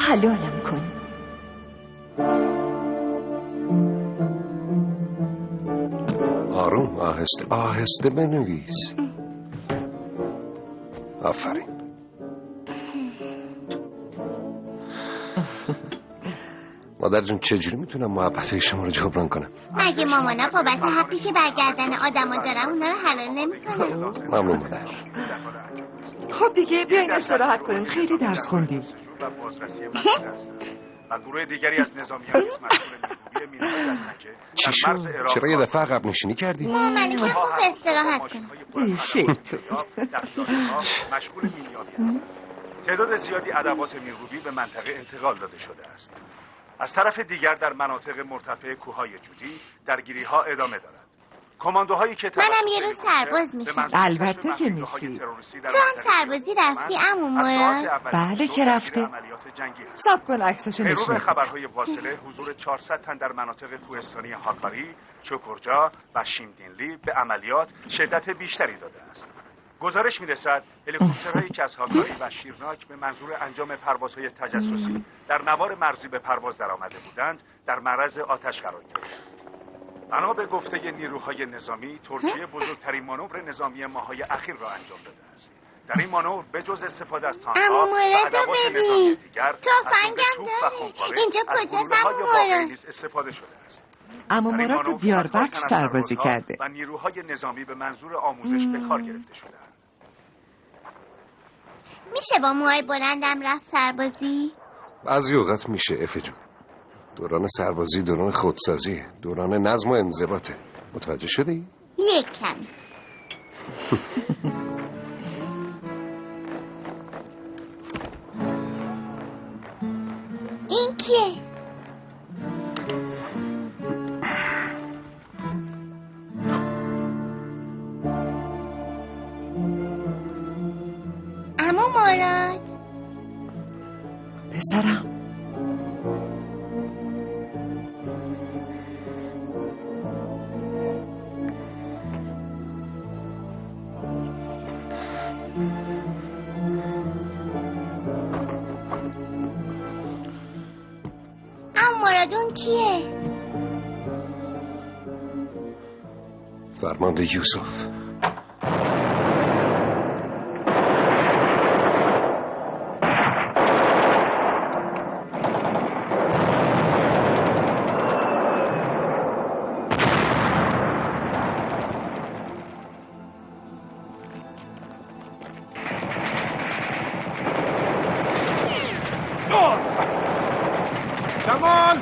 حلالم کن. آروم، آهسته آهسته بنویس. آفرین. مادر جون چجوری میتونم محبت شما رو جبران کنم؟ مگه مامانا بابت حقی که برگردن آدم ها دارم اونا رو حلال نمیکنه؟ ممنون مادر. خب دیگه بیاین استراحت کنین، خیلی درس خوندیم. و گروه دیگری از نظامیان مسئول نیروی هستند که چی شد؟ چرا یه دفعه عقب نشینی کردی؟ مامان که خوب استراحت کنم. شیطون. مشغول مینیابی هستند. تعداد زیادی ادوات میرگوبی به منطقه انتقال داده شده است. از طرف دیگر در مناطق مرتفع کوههای جودی درگیری‌ها ادامه دارد. کماندوهایی که منم یه روز سرباز میشم. البته که میشی. تو هم سربازی رفتی عمو مراد؟ بله که رفته. صبر کن عکسشو نشون پیرو خبرهای واصله حضور 400 تن در مناطق کوهستانی هاکاری، چوکورجا و شیمدینلی به عملیات شدت بیشتری داده است. گزارش میرسد هلیکوپترهایی که از هاکاری و شیرناک به منظور انجام پروازهای تجسسی در نوار مرزی به پرواز درآمده بودند در معرض آتش قرار گرفتند. بنا به گفته نیروهای نظامی، ترکیه بزرگترین مانور نظامی ماه‌های اخیر را انجام داده است. در این مانور به جز استفاده از تانک‌ها و ادوات نظامی دیگر، تفنگم داری؟ اینجا کجاست عمو مراد؟ استفاده شده است. عمو مراد تو دیاربکر سربازی کرده و نیروهای نظامی به منظور آموزش به کار گرفته شده‌اند. میشه با موهای بلندم رفت سربازی؟ بعضی اوقات میشه افه جون. دوران سربازی دوران خودسازی، دوران نظم و انضباطه. متوجه شدی؟ یک کمی. این کیه؟ عمو مراد. پسرم. مرادون کیه؟ فرمانده یوسف. جمال!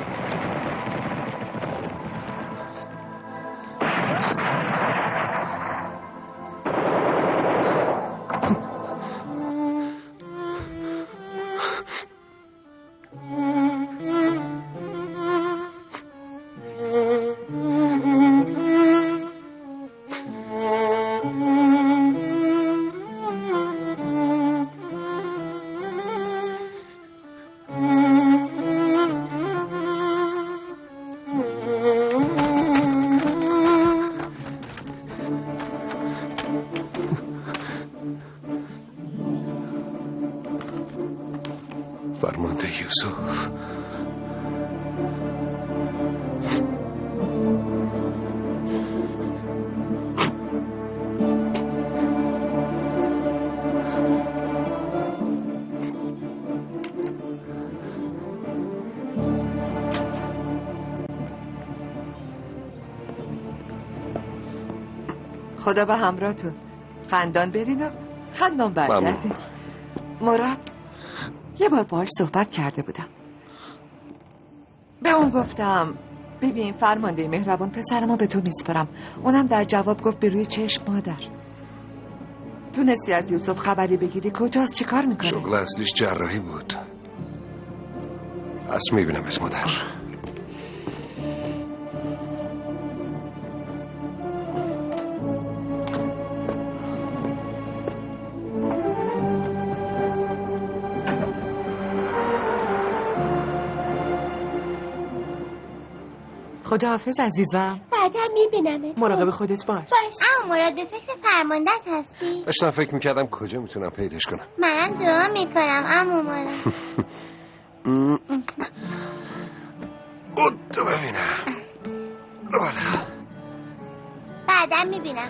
فرمانده یوسف. خدا به همراهتون. خندان برین و خندان برگردین. مراد یه بار باهاش صحبت کرده بودم. به اون گفتم ببین فرمانده مهربان پسرمو به تو میسپارم. اونم در جواب گفت به روی چشم مادر. تونستی از یوسف خبری بگیری؟ کجاست؟ چی کار میکنه؟ شغل اصلیش جراحی بود. از میبینم از مادر. خداحافظ عزیزم. بعدا میبینمت. مراقب خودت باش. اما مراد به فکر فرمانده‌ت هستی؟ داشتم فکر میکردم کجا میتونم پیداش کنم. منم دعا میکنم عمو مراد. تو ببینم والا بعدا میبینم.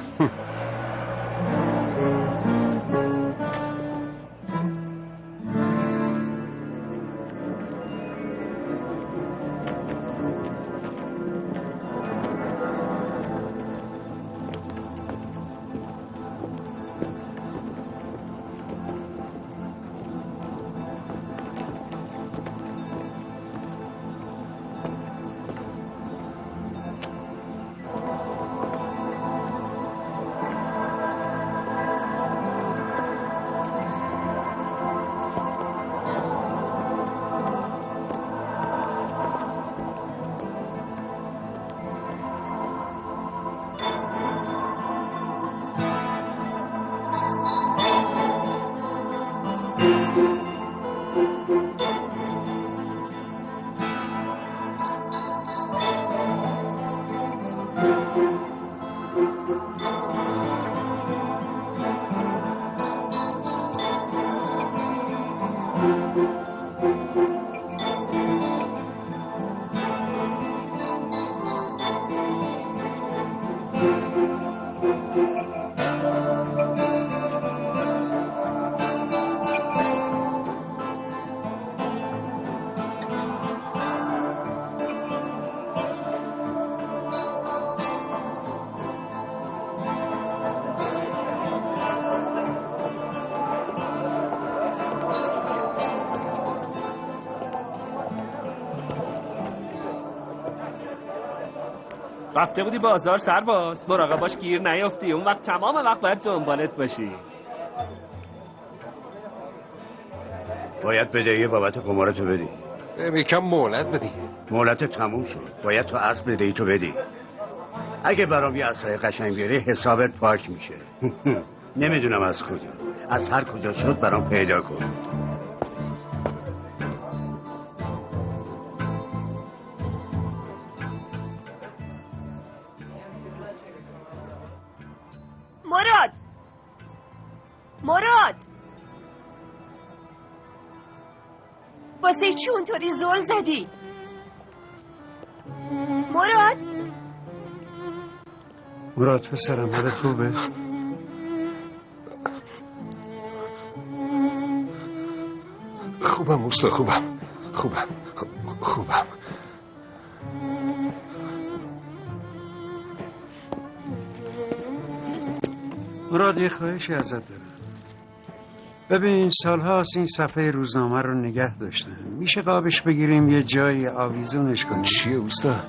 رفته بودی بازار سرباز، مراقب باش گیر نیافتی. اون وقت تمام وقت باید دنبالت باشی. باید بدهی بابت قمارتو بدی. یکم مهلت بدی. مهلت تموم شد. باید تو اصل بدهی تو بدی. اگه برام یه عصای قشنگ بیاری حسابت پاک میشه. نمیدونم از کجا، از هر کجا شد برام پیدا کن. مراد واسه چی اونطوری زل زدی؟ مراد پسرم حالت خوبه؟ خوبم اوستا، خوبم. مراد یه خواهشی ازت دارم. ببین سالهاست این صفحه روزنامه رو نگه داشتم. میشه قابش بگیریم یه جایی آویزونش کنیم؟ چیه اوستا؟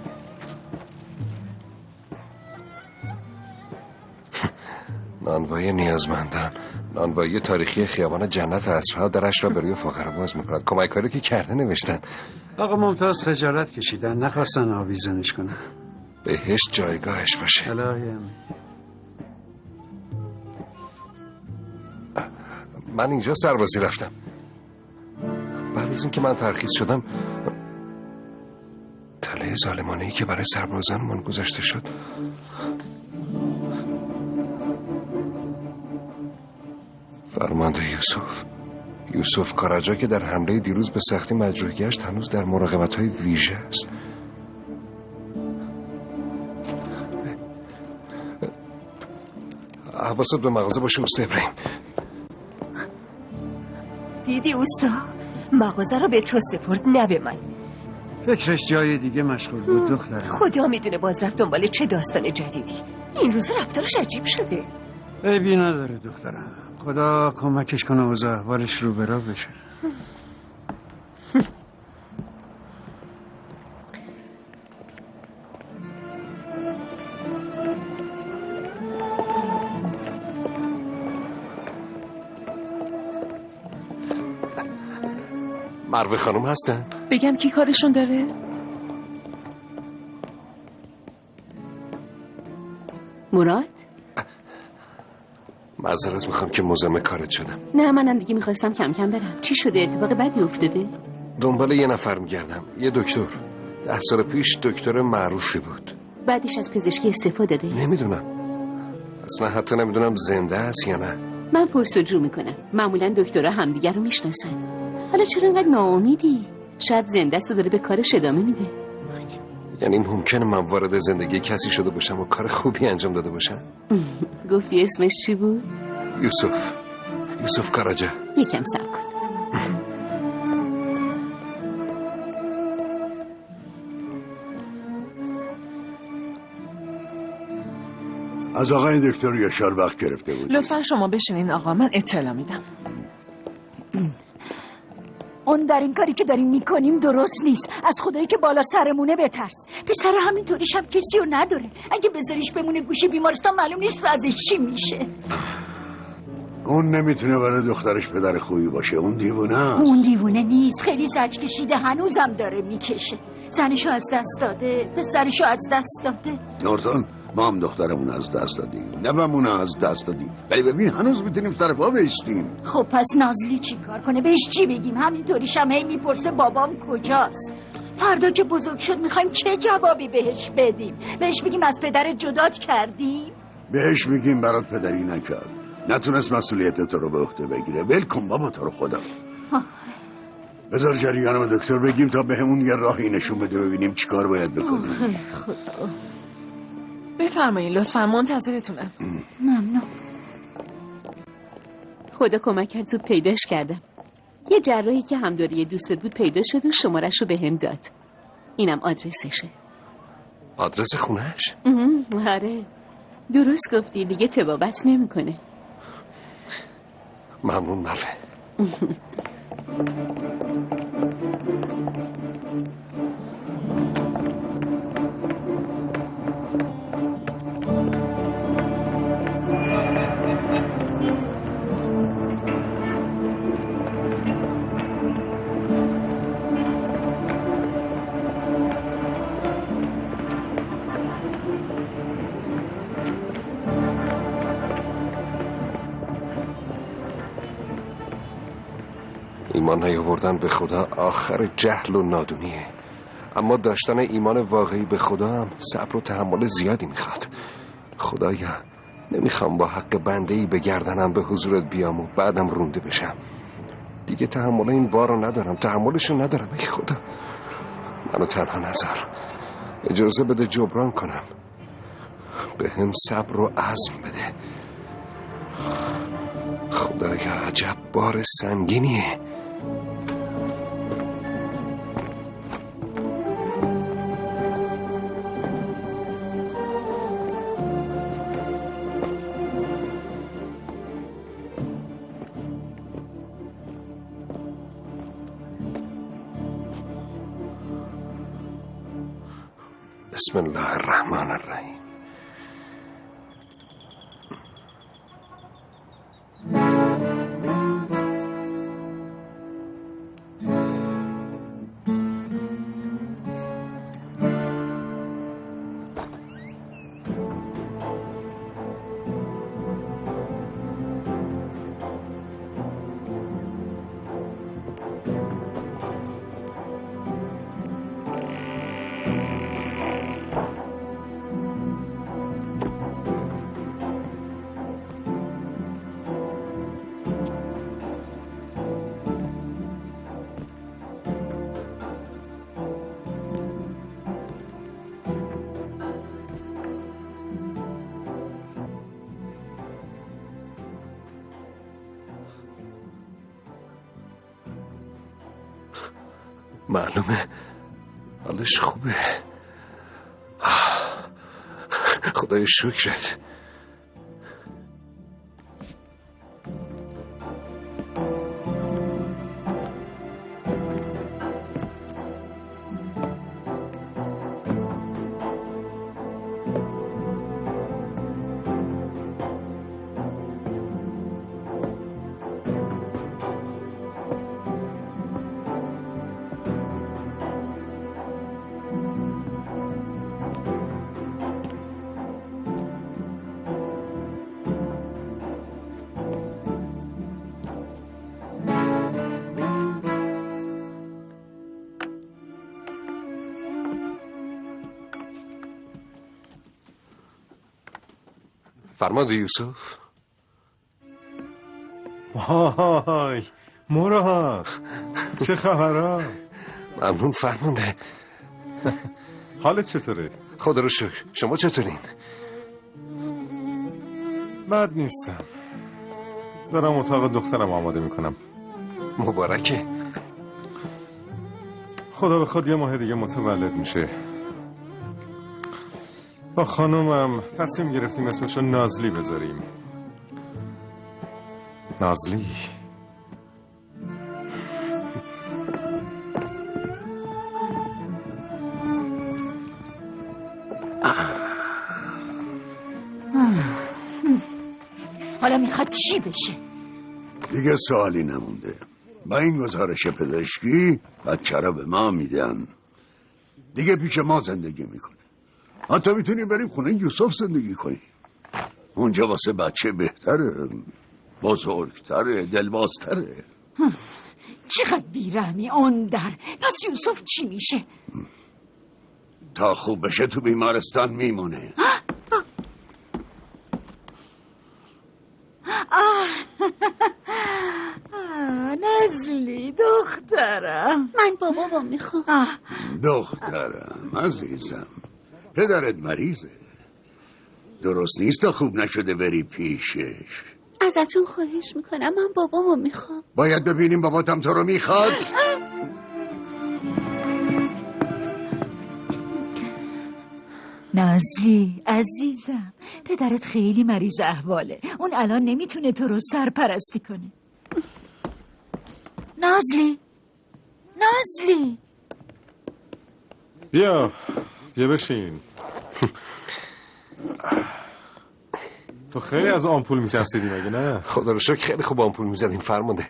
نانوایی نیازمندان، نانوایی تاریخی خیابان جنت عصرها درش را به روی فقرا باز میکند. کمک‌کاری که کرده نوشتن. آقا ممتاز خجالت کشیدن، نخواستن آویزونش کنن. بهشت جایگاهش باشه. الهی من اینجا سربازی رفتم. بعد از اینکه من ترخیص شدم تله ظالمانه‌ای که برای سربازانمون گذاشته شد فرمانده یوسف کاراجا که در حمله دیروز به سختی مجروح گشت هنوز در مراقبت‌های ویژه است. حواست به مغازه باشه اوستا ابراهیم. دیدی اوستا؟ مغازه رو به تو سپرد، نه به من. فکرش جای دیگه مشغول بود دخترم. خدا میدونه باز رفت دنبال چه داستان جدیدی. این روزا رفتارش عجیب شده. عیبی نداره دخترم، خدا کمکش کنه اوضاع احوالش رو برا بشه. مروه خانم هستن؟ بگم کی کارشون داره؟ مراد؟ معذرت میخوام که مزاحم کارت شدم. نه منم دیگه میخواستم کم کم برم. چی شده؟ اتفاق بدی افتاده؟ دنبال یه نفر میگردم، یه دکتر. 10 سال پیش دکتر معروفی بود. بعدش از پزشکی استفاده داده؟ نمیدونم، اصلا حتی نمیدونم زنده است یا نه. من پرسجو میکنم. معمولا دکترها همدیگر رو میشناسن. حالا چرا اینقدر ناامیدی؟ شاید زنده است و داره به کارش ادامه میده. یعنی ممکنه من وارد زندگی کسی شده باشم و کار خوبی انجام داده باشم؟ گفتی اسمش چی بود؟ یوسف کاراجا. یکم صبر کن. از آقای دکتر یاشار وقت گرفته بود. لطفا شما بشینین آقا، من اطلاع میدم. اون در این کاری که داریم میکنیم درست نیست. از خدایی که بالا سرمونه بترس. پسر همینطوریش هم کسی رو نداره. اگه بذاریش بمونه گوشه بیمارستان معلوم نیست وضعش چی میشه. اون نمیتونه برای دخترش پدر خوبی باشه. اون دیوونه است. اون دیوونه نیست، خیلی زج کشیده، هنوزم داره میکشه. زنشو از دست داده، پسرشو از دست داده. نورزان، ما هم دخترمون از دست دادیم، نبمونه از دست دادیم، ولی ببین هنوز میتونیم سر پا بیستیم. خب پس نازلی چی کار کنه؟ بهش چی بگیم؟ همینطوریش هم هی میپرسه بابام کجاست. فردا که بزرگ شد میخوایم چه جوابی بهش بدیم؟ بهش بگیم از پدرت جدات کردیم؟ بهش میگیم برات پدری نکرد، نتونست مسئولیت تو رو به عهده بگیره. ول کن بابا تو رو خدا. بذار جریانم دکتر بگیم تا بهمون یه راهی نشون بده ببینیم چیکار باید بکنیم. خدا. بفرمایید لطفا، منتظرتونم. ممنون. خدا کمک کرد زود پیداش کردم. یه جراحی که همداری دوستت بود پیدا شد و شمارش رو بهم داد. اینم آدرسشه. آدرس خونهش؟ آره درست گفتی، دیگه تبابت نمیکنه. ممنون ملوه. ایمان نیاوردن به خدا آخر جهل و نادونیه، اما داشتن ایمان واقعی به خدا هم صبر و تحمل زیادی میخواد. خدایا نمیخوام با حق بنده‌ای به گردنم به حضورت بیام و بعدم رونده بشم. دیگه تحمل این بارو ندارم، تحملشو ندارم. ای خدا منو تنها نذار، اجازه بده جبران کنم، به هم صبر و عزم بده. خدایا عجب بار سنگینیه. بسم الله الرحمن الرحیم. معلومه حالش خوبه. خدای شکرت. فرمانده یوسف. وای مراد چه خبرها؟ ممنون فرمانده. حالت چطوره؟ خدا رو شکر. شما چطورین؟ بد نیستم. دارم اتاق دخترم آماده میکنم. مبارکه. خدا بخواد یه ماه دیگه متولد میشه. با خانومم تصمیم گرفتیم اسمشو نازلی بذاریم. نازلی. حالا میخواد چی بشه؟ دیگه سوالی نمونده. با این گزارش پزشکی بچه رو به ما میدن. دیگه پیش ما زندگی میکنه. حتی میتونیم بریم خونه یوسف زندگی کنیم. اونجا واسه بچه بهتره، بزرگتره، دلبازتره. چقدر بیرحمی اون در. پس یوسف چی میشه؟ تا خوب بشه تو بیمارستان میمونه. نازلی دخترم. من بابامو میخوام. دخترم عزیزم، پدرت مریضه. درست نیست تا خوب نشده بری پیشش. ازتون خواهش میکنم، من بابامو میخوام. باید ببینیم باباتم تو رو میخواد. نازلی عزیزم، پدرت خیلی مریض احواله. اون الان نمیتونه تو رو سرپرستی کنه. نازلی بیا بشین. تو خیلی از آمپول میترسیدی مگه نه؟ خدا رو شکر خیلی خوب آمپول میزدیم فرمانده.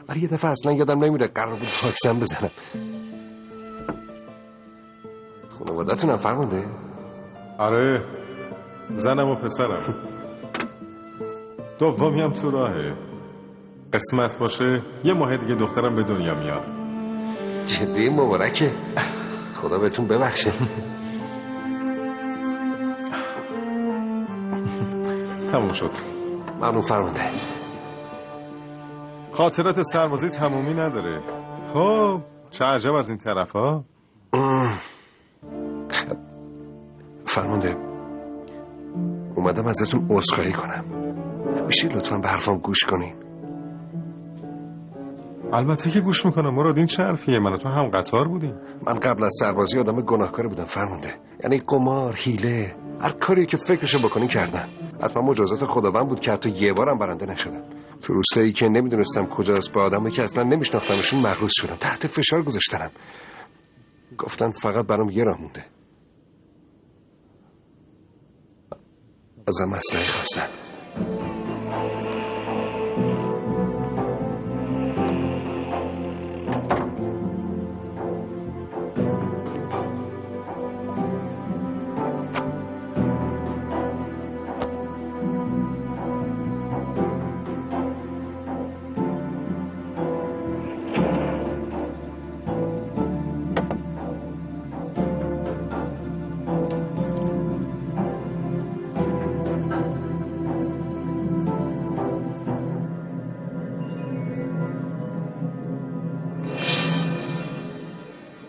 ولی یه دفعه اصلا یادم نمیره قرار بود واکسن بزنم. خانوادتونم فرمانده؟ آره، زنم و پسرم. دومی هم تو راهه. قسمت باشه یه ماه دیگه دخترم به دنیا میاد. جدی؟ مبارکه. خدا بهتون ببخشه. تموم شد. ممنون فرمانده. خاطرات سربازی تمومی نداره. خب چه عجب از این طرف ها. فرمانده اومدم ازتون عذرخواهی کنم. میشه لطفاً به حرفام گوش کنین؟ البته که گوش میکنم مراد. این چه حرفیه؟ من و تو هم قطار بودیم. من قبل از سربازی آدم گناهکاری بودم فرمانده. یعنی قمار، حیله، هر کاری که فکرشو بکنی کردم. از من مجازات خداوند بود که حتی یه بارم برنده نشدم. تو روستایی که نمیدونستم کجاست، با آدمی که اصلا نمیشناختمشون مغروض شدم. تحت فشار گذاشتم. گفتن فقط برام یه راه مونده. ازم اسلحه خواستن.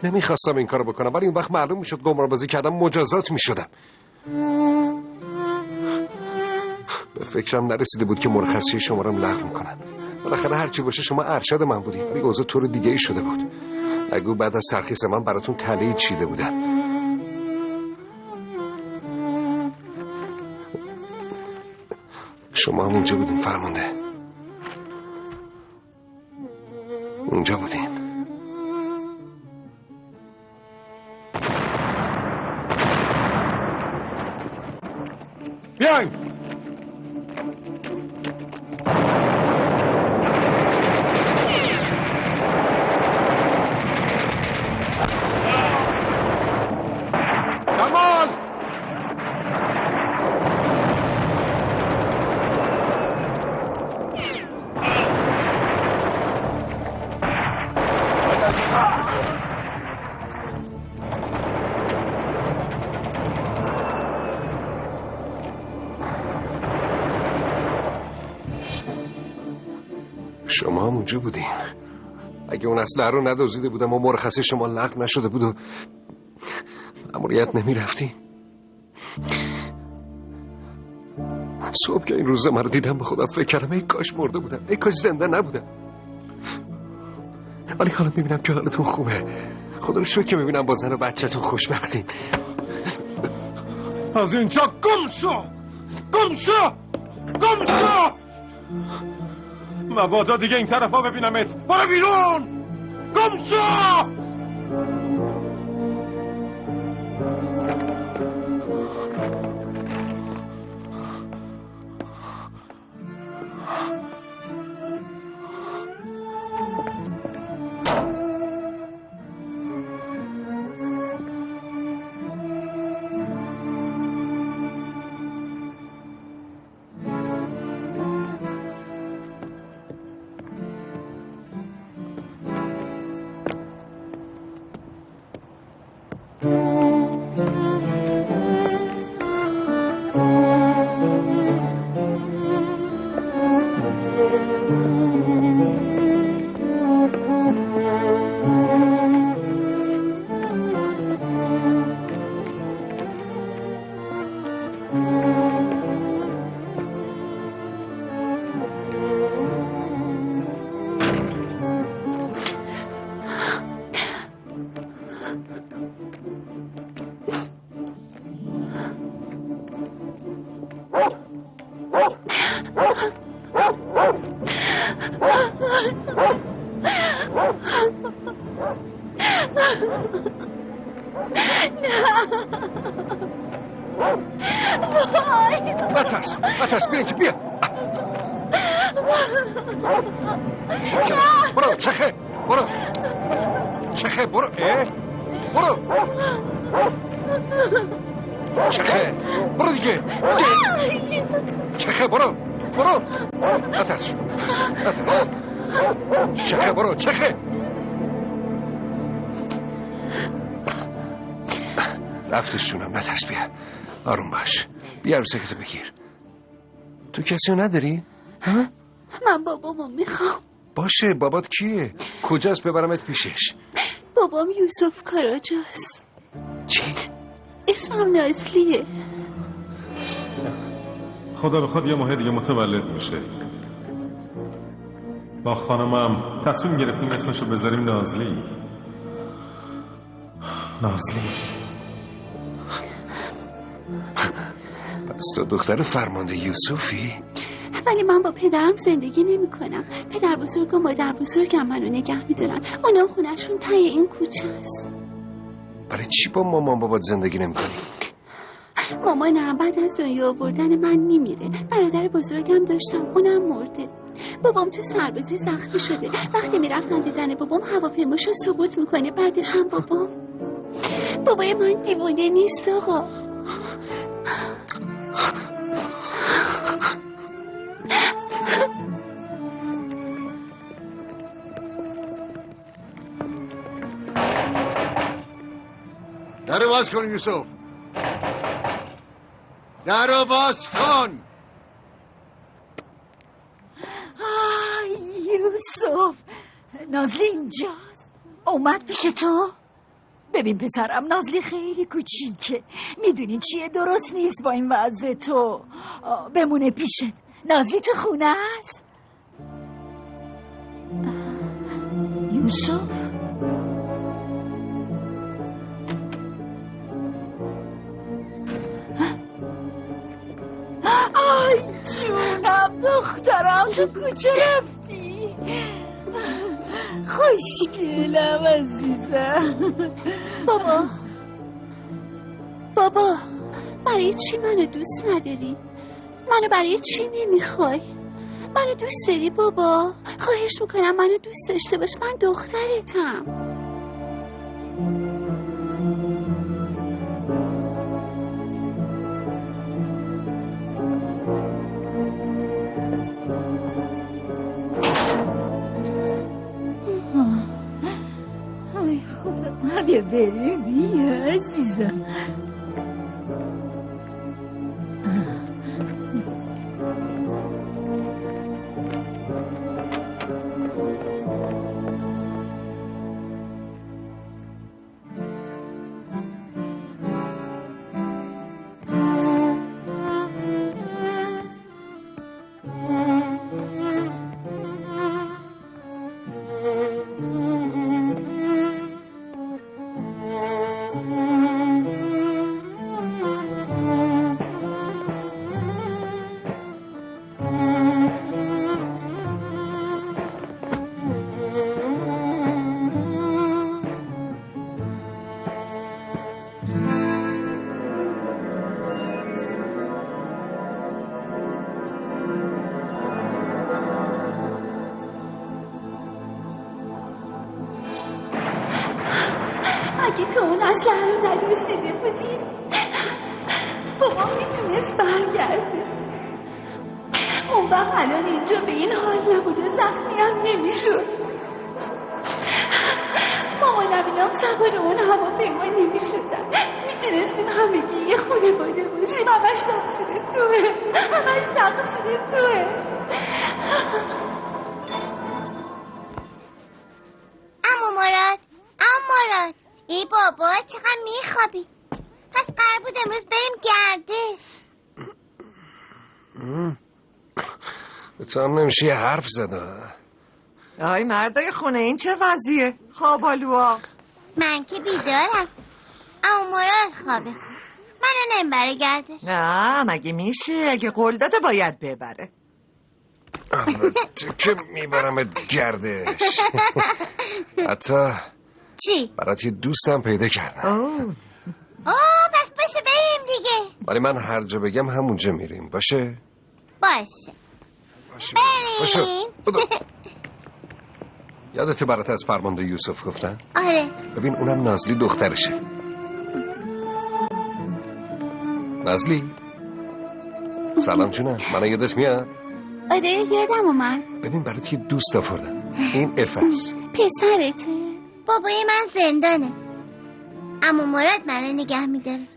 نمیخواستم این کارو بکنم، ولی اون وقت معلوم میشد قماربازی کردم مجازات میشدم. به فکرم نرسیده بود که مرخصی شما رو لغو میکنم. بالاخره هرچی باشه شما ارشد من بودی، ولی اوضاع طور دیگه ای شده بود. نگو بعد از ترخیص من براتون تله چیده بودم. شما هم اونجا بودین فرمانده. اونجا بودین. بیاین. کمال. شما هم اونجا بودین. اگه اون اسلحه رو ندزدیده بودم و مرخصی شما لغو نشده بود و مأموریت نمیرفتیم. صبح که این روزا من رو دیدم به خودم فکر کردم ای کاش مرده بودم، ای کاش زنده نبودم. ولی حالا میبینم که حالتون خوبه. خدا رو شکر که میبینم با زن و بچه‌تون خوشبختین. از اینجا گم شو، گم شو، گم شو. مبادا دیگه این طرفا ببینمت. برو بیرون، گم شو. نترس بیا اینجا بیا. برو چخه برو چخه برو برو چخه برو دیگه چخه برو نترس چخه برو چخه رفتش جونم. نترس بیا آروم باش. بیا عروسکتو بگیر. تو کسی رو نداری؟ ها؟ من بابامو میخوام. باشه بابات کیه؟ کجاست ببرمت پیشش؟ بابام یوسف کاراجاست. چی؟ اسمم نازلیه. خدا بخواد یه ماه دیگه متولد میشه. با خانمم تصمیم گرفتیم اسمشو بذاریم نازلی. پس تو دختر فرمانده یوسفی؟ ولی من با پدرم زندگی نمی کنم. پدر بزرگ و مادر بزرگم منو نگه میدارن. اونا خونشون ته این کوچه است. برای چی با مامان بابات زندگی نمی کنی؟ مامانم بعد از دنیا آوردن من میمیره. برادر بزرگم داشتم، اونم مرده. بابام تو سربازی زخمی شده. وقتی میرفتن دیدن بابام هواپیماشو سقوط میکنه. بعدش هم بابای من دیوانه نیست آقا. درو باز کن یوسف، درو باز کن. یوسف، نازلی اینجاست. اومد پیش تو؟ ببین پسرم، نازلی خیلی کوچیکه. میدونی چیه؟ درست نیست با این وضع تو بمونه پیشت. نازلی تو خونه است؟ یوسف آی جونم، دخترم تو کجا رفتی؟ خوشگلم عزیزم. بابا برای چی منو دوست نداری؟ منو برای چی نمیخوای؟ منو دوست داری بابا؟ خواهش میکنم منو دوست داشته باش، من دخترتم. ای خدا، بیا بریم، بیا عزیزم. اگه تو اون اسلحه رو ندوستیده بودی بابام میتونست برگرده. اون وقت الان اینجا به این حال نبود و زخمی هم نمیشد. مامانم اینام سوار اون هواپیما نمیشدن. میتونستیم همگی یه خانواده باشیم. همش تقصیر توه. همش تقصیر توه. عمو مراد ای بابا چقدر میخوابی؟ پس قرار بود امروز بریم گردش. به تو هم نمیشه یه حرف زده. آی مردای خونه این چه وضعیه؟ خوابالوها. من که بیدارم. عمو مراد خوابه. منو نمیبره گردش. نه مگه میشه؟ اگه قول داده باید ببره. البته که میبرمت گردش. حتی چی؟ برات یه دوستم پیدا کردم. پس باشه بریم دیگه. ولی من هر جا بگم همونجا میریم. باشه بریم. یادته برات از فرمانده یوسف گفتن؟ آره. ببین اونم نازلی دخترشه. نازلی سلام جونم. منو یادت میاد؟ آره یادم اومد. ببین برات یه دوست آوردم. این افس. پسرته؟ بابای من زندانه. عمو مراد منو نگه میداره.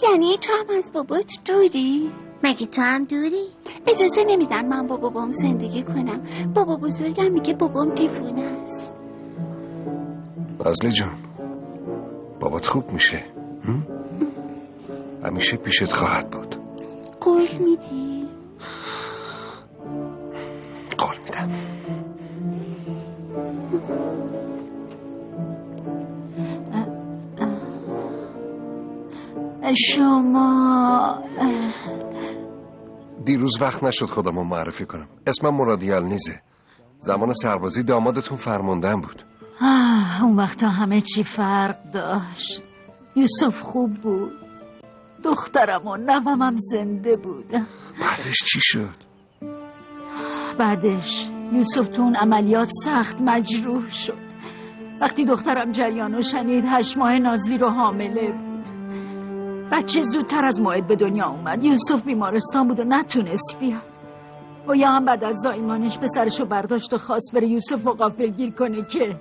یعنی تو هم از بابات دوری؟ مگه تو هم دوری؟ اجازه نمیدم من با بابام زندگی کنم. بابا بزرگم میگه بابام دیوونه است. نازلی جان بابات خوب میشه. همیشه پیشت خواهد بود. قول میدی؟ قول میدم. شما دیروز وقت نشد خودمو معرفی کنم. اسمم مرادیال نیزه. زمان سربازی دامادتون فرمانده‌ام بود. اون وقتا همه چی فرق داشت. یوسف خوب بود. دخترم و نوامم زنده بودن. بعدش چی شد؟ بعدش یوسف تو اون عملیات سخت مجروح شد. وقتی دخترم جریانو شنید 8 ماه نازلی رو حامله بود. بچه زودتر از موعد به دنیا اومد. یوسف بیمارستان بود و نتونست بیاد. و یا هم بعد از زایمانش پسرشو برداشت و خواست بره یوسف رو غافلگیر کنه که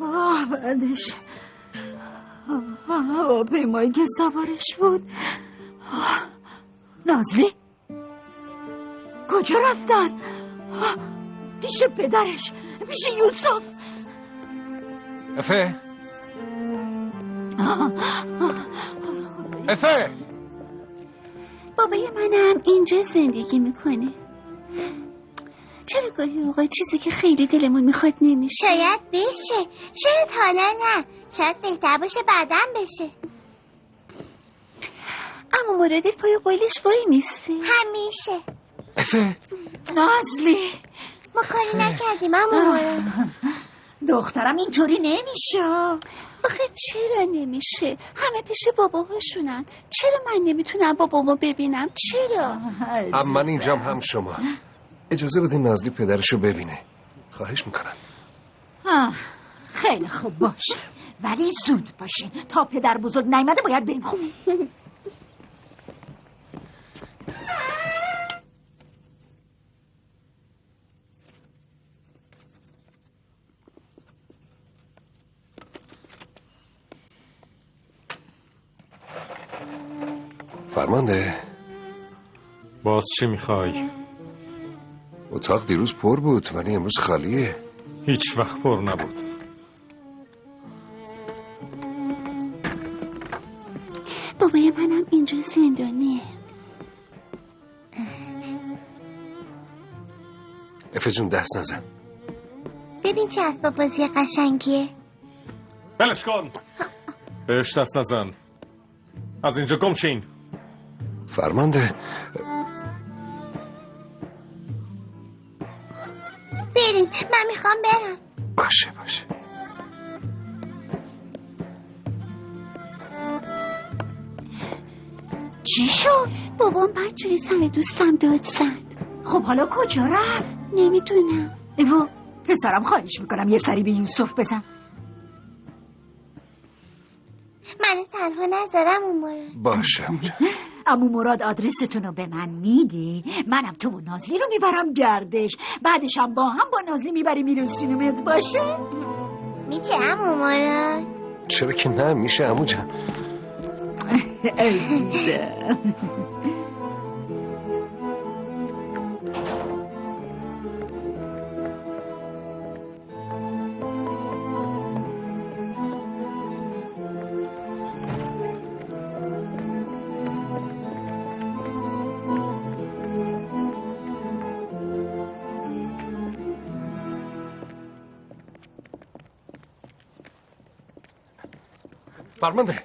بعدش هواپیمایی که سوارش بود. نازلی کجا رفتن؟ پیش پدرش، پیش یوسف. افه بابای منم اینجا زندگی میکنه. چرا گاهی اوقات چیزی که خیلی دلمون میخواد نمیشه؟ شاید بشه. شاید حالا نه. شاید بهتر باشه بعداً بشه. اما مرادت پای قولش وای میسته. همیشه. نازلی ما کاری نکردیم اما مراد. دخترم اینطوری نمیشه. آخه چرا نمیشه؟ همه پیش باباهاشونن. چرا من نمیتونم بابامو ببینم؟ چرا؟ من اینجام هم شما. اجازه بدین نازلی پدرشو ببینه. خواهش میکنم. خیلی خوب باش. ولی زود باشین. تا پدر بزرگ نیامده باید بریم خونه. فرمانده باز چی میخوای؟ اتاق دیروز پر بود ولی امروز خالیه. هیچ وقت پر نبود. بابای منم اینجا زندانیه. افه جون دست نزن. ببین چه اسباب بازی قشنگیه. بلش کن. بهش دست نزن. از اینجا گم شین. فرمانده بریم. من میخوام برم. باشه چی شد؟ بابام بدجوری سر دوستم داد زد. خب حالا کجا رفت؟ نمیدونم. ایوه پسرم خواهش میکنم یه سری به یوسف بزن. تنها نذارم عمو مراد. باشه اونجا. عمو مراد آدرستون رو به من میدی؟ منم تو و نازلی رو میبرم گردش، بعدش هم با نازلی میبری میرسونیمت. باشه؟ میشه عمو مراد؟ چرا که نه، میشه عمو جان. فرمانده،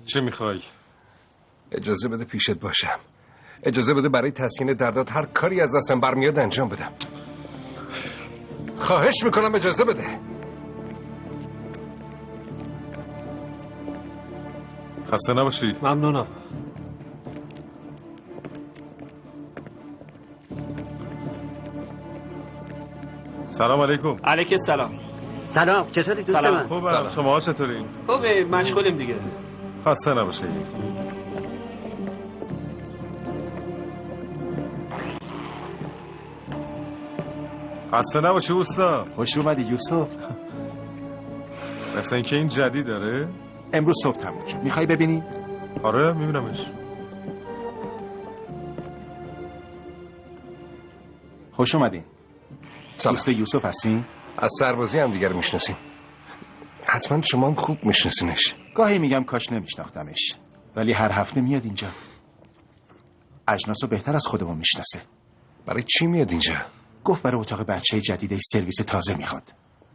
چه میخوای؟ اجازه بده پیشت باشم. اجازه بده برای تسکین دردات هر کاری از دستم برمیاد انجام بدم. خواهش میکنم اجازه بده. خسته نباشی. ممنونم. سلام علیکم. علیکم السلام. سلام، چطوری دوست من؟ خوبم. شما چطورین؟ خوبه، مشغولیم دیگه. خسته نباشی. خسته نباشی اوستا. خوش اومدی یوسف. مثل اینکه این جدید داره؟ امروز صبح تموم شد. میخوای ببینی؟ آره میبینمش. خوش اومدین. دوست یوسف هستین؟ از سربازی هم دیگر میشناسیم. حتما شما هم خوب میشناسینش. گاهی میگم کاش نمیشناختمش، ولی هر هفته میاد اینجا. اجناسو بهتر از خودمون میشناسه. برای چی میاد اینجا؟ گفت برای اتاق بچه جدیدش سرویس تازه میخواد.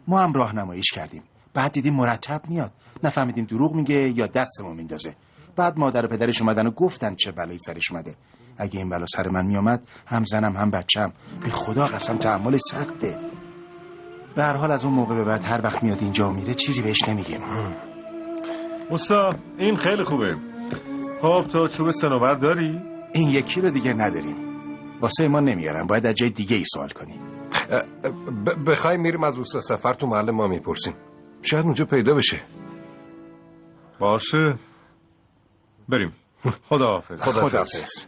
ما هم راهنماییش کردیم. بعد دیدیم مرتب میاد. نفهمیدیم دروغ میگه یا دستمون میندازه. بعد مادر و پدرش اومدن و گفتن چه بلایی سرش اومده. اگه این بلا سر من میومد، هم زنم هم بچم، به خدا قسم تحملش سخته. به هر حال از اون موقع به بعد هر وقت میاد اینجا و میره چیزی بهش نمیگیم. اوستا این خیلی خوبه. خب تو چوب صنوبر داری؟ این یکی رو دیگه نداریم. واسه ما نمیارن، باید از جای دیگه ای سوال کنی. بخوای میریم از اوستا سفر تو محل ما میپرسیم، شاید اونجا پیدا بشه. باشه بریم. خداحافظ. خداحافظ.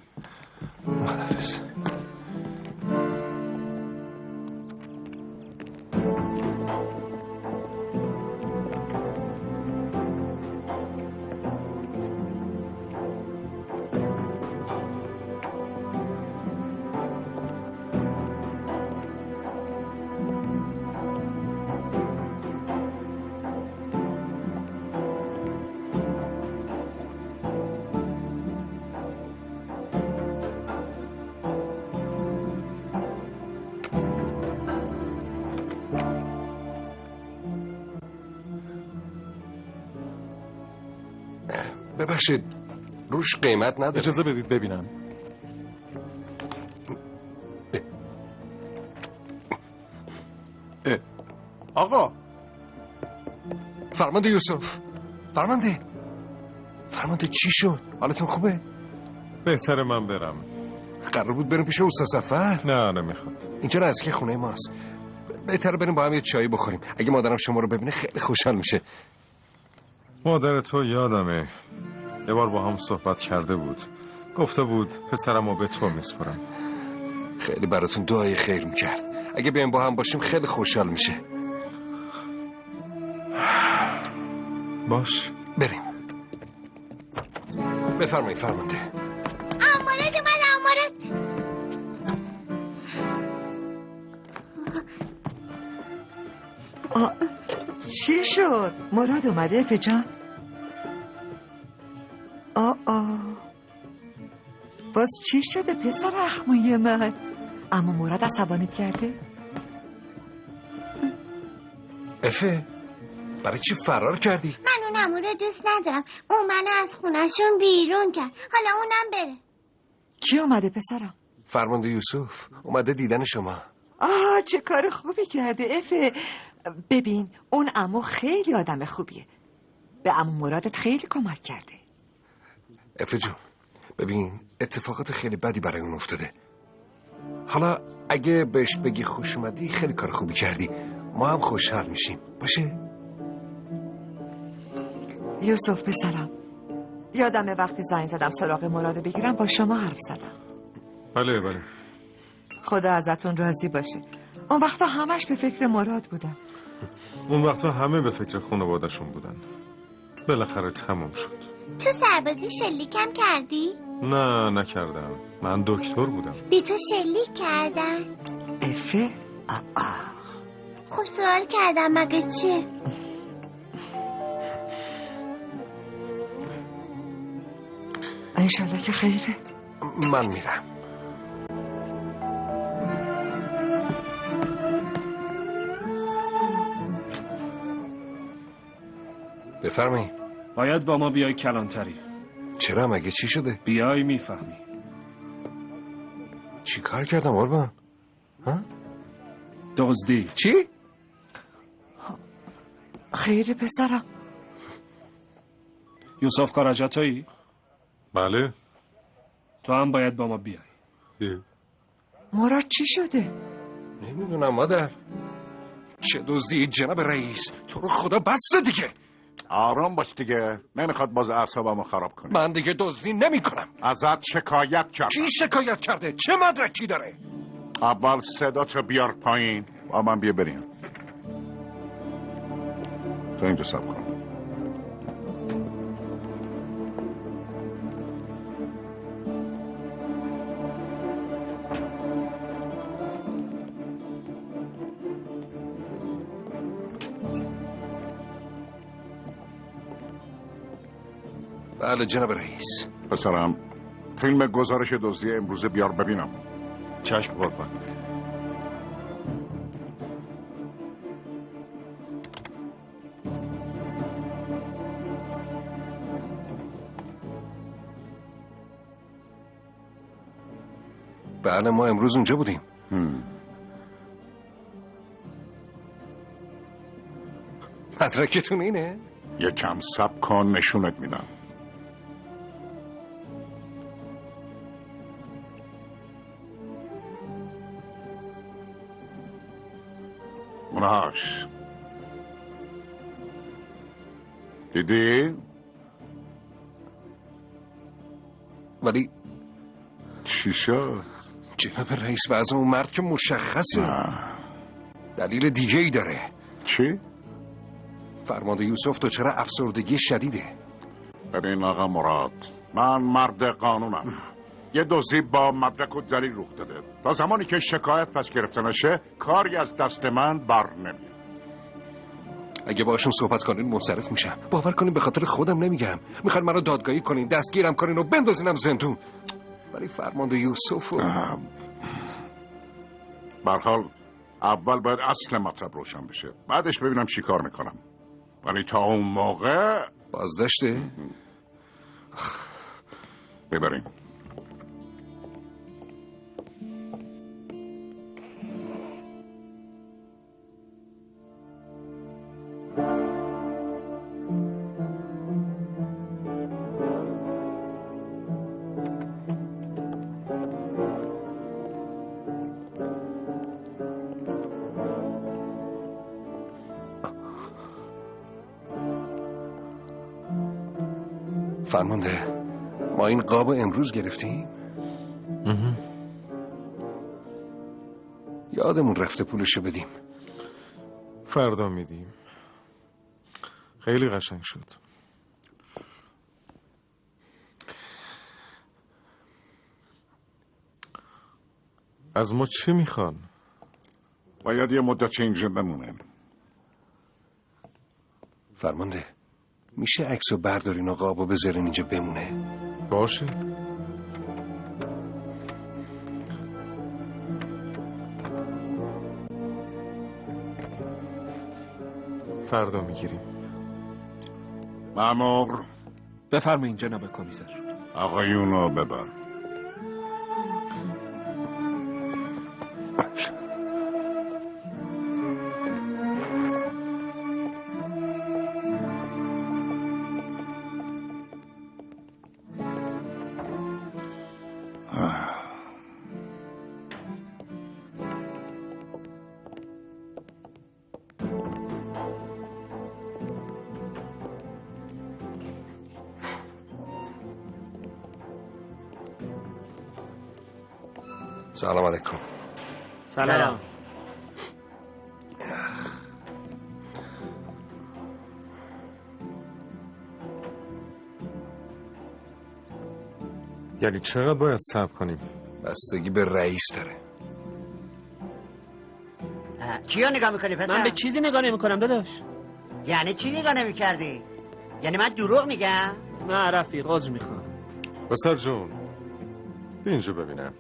ببخشید روش قیمت نداره. اجازه بدید ببینم. آقا فرمانده یوسف. فرمانده چی شد؟ حالتون خوبه؟ بهتره من برم. قرار بود بریم پیش اوستا سفر؟ نه نمیخواد. اینجا نزدیک خونه ماست. بهتره بریم با هم یه چایی بخوریم. اگه مادرم شما رو ببینه خیلی خوشحال میشه. مادر تو یادمه یه بار با هم صحبت کرده بود، گفته بود پسرمو به تو میسپرم. خیلی براتون دعای خیر میکرد. اگه بیایم با هم باشیم خیلی خوشحال میشه. باش بریم. بفرمایید فرمانده. امارت اومد. چی شد؟ مراد اومده افه جان؟ باز چی شده پسر اخموی من؟ اما مراد عصبانیت کرده؟ افه برای چی فرار کردی؟ من اون عمو رو دوست ندارم. اون منو از خونشون بیرون کرد. حالا اونم بره. کی اومده پسرم؟ فرمانده یوسف اومده دیدن شما. چه کار خوبی کرده افه. ببین اون عمو خیلی آدم خوبیه. به عمو مرادت خیلی کمک کرده. افه جون ببین اتفاقات خیلی بدی برای اون افتاده. حالا اگه بهش بگی خوش اومدی خیلی کار خوبی کردی. ما هم خوشحال میشیم. باشه؟ یوسف پسرم، یادمه وقتی زنگ زدم سراغ مراد بگیرم با شما حرف زدم. بله بله. خدا ازتون راضی باشه. اون وقتا همش به فکر مراد بودم. اون وقتا همه به فکر خانواده‌شون بودن. بالاخره تموم شد. تو سربازی شلیکم کردی؟ نه نکردم. من دکتر بودم. بی تو شلیک کردن؟ افه؟ خب سوال کردم مگه چه؟ انشالله که خیره. من میرم. بفرمایید. باید با ما بیای کلانتری. چرا؟ مگه چی شده؟ بیای میفهمی. چی کار کردم قربان؟ ها؟ دزدی. چی؟ خیره پسرم. یوسف کاراجاتویی؟ بله. تو هم باید با ما بیای. مراد چی شده؟ نمیدونم مادر. چه دزدی جناب رئیس؟ تو رو خدا بس دیگه. آرام باش دیگه. نمیخواد باز اعصابمو خراب کنی. من دیگه دزدی نمیکنم. ازت شکایت کردم. کی شکایت کرده؟ چه مدرکی داره؟ اول صداتو بیار پایین. با من بیا بریم. تو اینجا صبر کن. بله جناب رئیس. پسرم فیلم گزارش دزدی امروزه بیار ببینم. چشم قربان. بله ما امروز اونجا بودیم. مدرکتون اینه؟ یکم صبر کن نشونت میدم. مناش دیدی؟ ولی چی شد؟ جناب رئیس وضع اون مرد که مشخصه. دلیل دیگه ای داره. چی؟ فرمانده یوسف تو چرا افسردگی شدیده؟ ببین آقا مراد، من مرد قانونم. یه دزدی با مدرک و دلیل رخ داده. تا زمانی که شکایت پس گرفته نشه کاری از دست من بر نمیاد. اگه باشون صحبت کنین منصرف میشم. باور کنین به خاطر خودم نمیگم. میخوان منو دادگاهی کنین، دستگیرم کنین و بندازینم زندون. ولی فرمانده یوسف به هر حال اول باید اصل مطلب روشن بشه، بعدش ببینم چی کار میکنم. ولی تا اون موقع بازداشته؟ ببریم. فرمانده ما این قاب امروز گرفتیم؟ یادمون رفته پولشو بدیم. فردا میدیم. خیلی قشنگ شد. از ما چی میخوان؟ باید یه مدت اینجا بمونه. فرمانده میشه عکسو بردارین و قابو بذارین اینجا بمونه؟ باشه. فردا میگیریم. مامور بفرمایید جناب کمیسر. آقایونو ببر. سلام علیکم. سلام. یعنی چقدر باید صبر کنیم؟ بستگی به رئیس داره. چیا نگاه میکنی پسر؟ من به چیزی نگاه نمیکنم داداش. یعنی چی نگاه نمیکردی؟ یعنی من دروغ میگم؟ نه رفیق عذر میخوام. پسر جون بیا اینجا ببینم.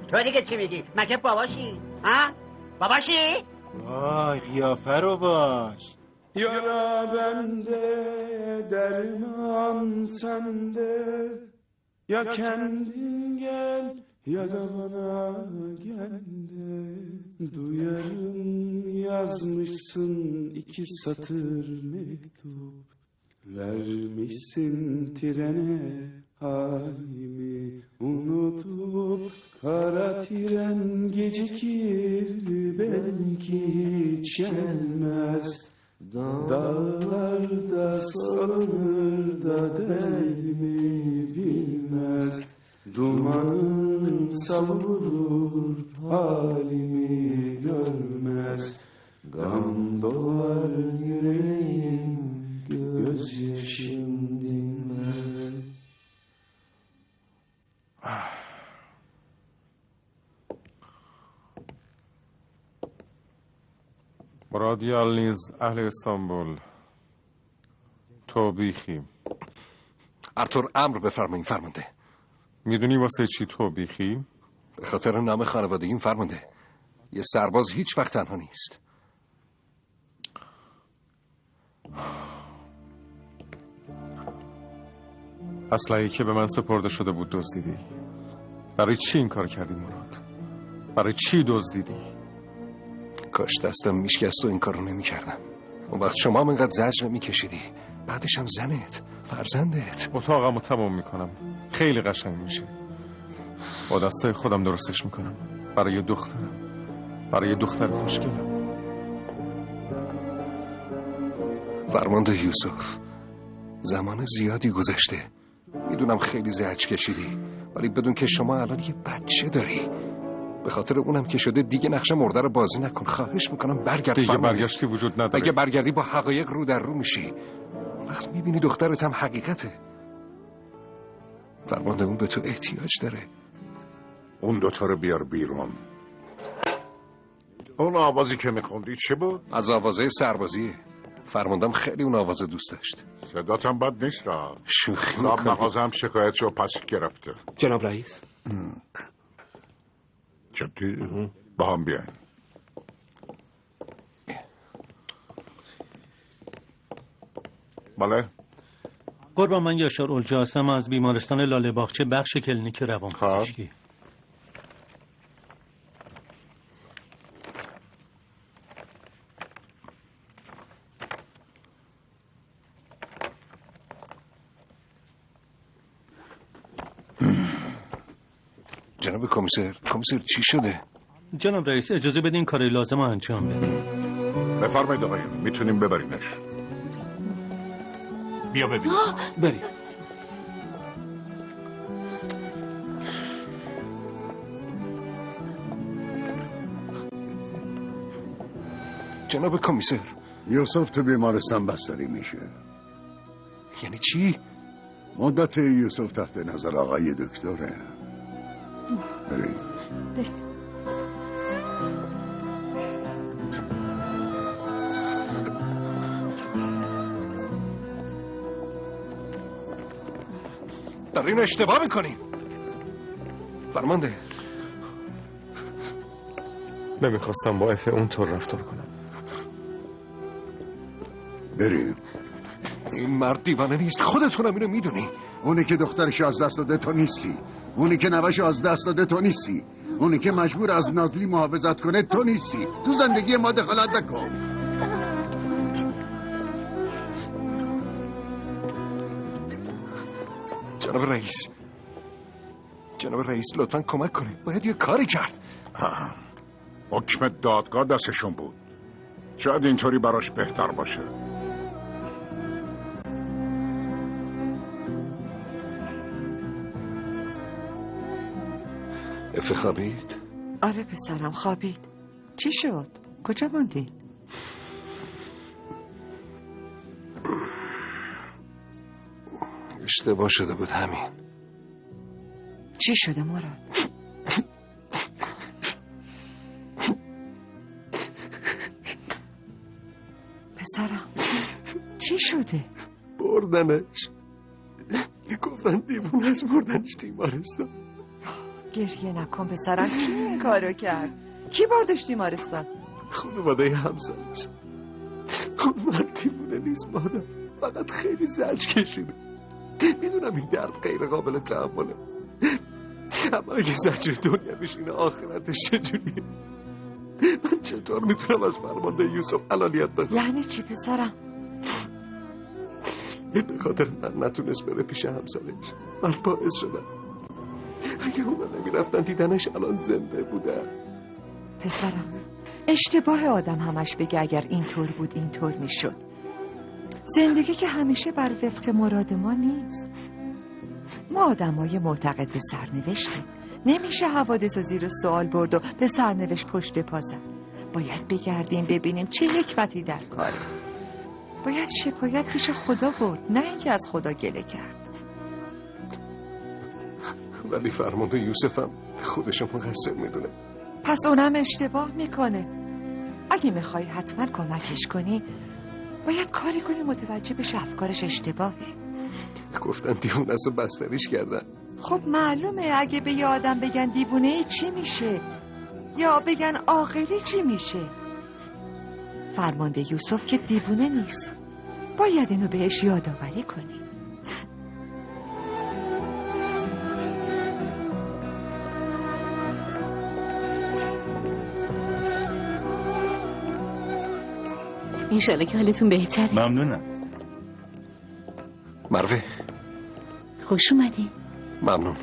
تو دیگه چی میگی؟ مگه باباشی؟ ها؟ باباشی؟ وای قیافه رو باش. یارا بنده درمان sende ya kendin gel ya da bana gende duyarım yazmışsın 2 satır mektup vermişsin trene halimi unutup kara tren gecikir belki hiç gelmez. Dağlarda salınır da değdi mi bilmez. Dumanın savurur halimi görmez. Gam dolar yüreğim gözyaşım dinmez. مراد یالنیز اهل استانبول توبیخی. ارتور امر بفرمایید فرمانده. میدونی واسه چی توبیخی؟ به خاطر نام خانوادگیم فرمانده. یه سرباز هیچ وقت تنها نیست. اسلحه‌ای که به من سپرده شده بود دزدیدی. برای چی این کار کردی مراد؟ برای چی دزدیدی؟ کاش دستم میشکست و این کارو نمی‌کردم. اون وقت شما هم اینقدر زجر می‌کشیدی. بعدش هم زنت، فرزندت. اتاقمو تمام میکنم. خیلی قشنگ میشه. با دستای خودم درستش میکنم. برای دخترم. برای دختر خوشگلم. فرمانده یوسف، زمان زیادی گذشته. میدونم خیلی زجر کشیدی، ولی بدون که شما الان یه بچه داری. به خاطر اونم که شده دیگه نقش مرده رو بازی نکن. خواهش میکنم برگرد. دیگه برگشتی وجود نداره. اگه برگردی با حقایق رو در رو میشی. وقت میبینی دخترت هم حقیقته. فرمانده اون به تو احتیاج داره. اون دوتا رو بیار بیرون. اون آوازی که میخوندی چه بود؟ از آوازه سربازیه. فرماندم خیلی اون آوازه دوست داشت. صداتم بد نیست را. شوخی صاحب میکنی. مغازه هم شکایت رو پس گرفته. جناب رئیس. جدی؟ با هم بیاین. بله؟ قربان من یاشار اولجا هستم از بیمارستان لاله باغچه بخش کلینیک روانپزشکی. جناب کمیسر چی شده؟ جناب رئیس اجازه بدین کار لازم رو انجام بدیم. بفرمایید آقایون، میتونیم ببرینش. بیا ببین. بریم. جناب کمیسر، یوسف تو بیمارستان بستری میشه. یعنی چی؟ مدت یوسف تحت نظر آقای دکتره. بریم. دارین اشتباه میکنیم. فرمانده، نمیخواستم با اف اونطور رفتار کنم. بریم. این مرد دیوانه نیست. خودتونم اینو میدونی. اونی که دخترش از دست داده تو نیستی. اونی که نوش از دست داده تو نیستی. اونی که مجبور از نازلی محافظت کنه تو نیستی. تو زندگی ما دخالت نکن. جناب رئیس لطفاً کمک کنید. باید یه کاری کرد. حکم دادگاه دستشون بود. شاید اینطوری براش بهتر باشه. لطفی خوابید؟ آره پسرم خوابید. چی شد؟ کجا موندی؟ اشتباه شده بود همین. چی شده مراد؟ پسرم چی شده؟ بردنش. گفتن دیوونه از بردنش تیمارستان. گریه نکن پسرم. کی این کارو کرد؟ کی بردش تیمارستان؟ خانواده همسرش. من دیوونه نیست مادر، فقط خیلی زجر کشیده. میدونم این درد غیر قابل تحمله، اما اگه زجر دنیا بشینه آخرتش چجوریه؟ من چطور میتونم از فرمانده یوسف علالیت بخوام؟ یعنی چی پسرم؟ به خاطر من نتونست بره پیش همسرش. من باعث شدم. اگه اونا نمیرفتن دیدنش الان زنده بودن. پسرم اشتباه آدم همش بگه اگر اینطور بود اینطور میشد. زندگی که همیشه بر وفق مراد ما نیست. ما آدمای معتقد به سرنوشتیم. نمیشه حوادث و زیر سوال برد و به سرنوشت پشت پا زد. باید بگردیم ببینیم چه حکمتی در کاره. باید شکایت پیش خدا برد، نه اینکه از خدا گله کرد. ولی فرمانده یوسف هم خودشو مقصر میدونه. پس اونم اشتباه میکنه. اگه میخوای حتما کمکش کنی باید کاری کنی متوجه بشه افکارش اشتباهه. گفتن دیوونه است و بستریش کردن. خب معلومه اگه به یه آدم بگن دیوونه چی میشه یا بگن عاقلی چی میشه. فرمانده یوسف که دیوونه نیست. باید اینو بهش یادآوری کنی. انشالله که حالتون بهتره. ممنونم. مروه خوش اومدی. ممنون.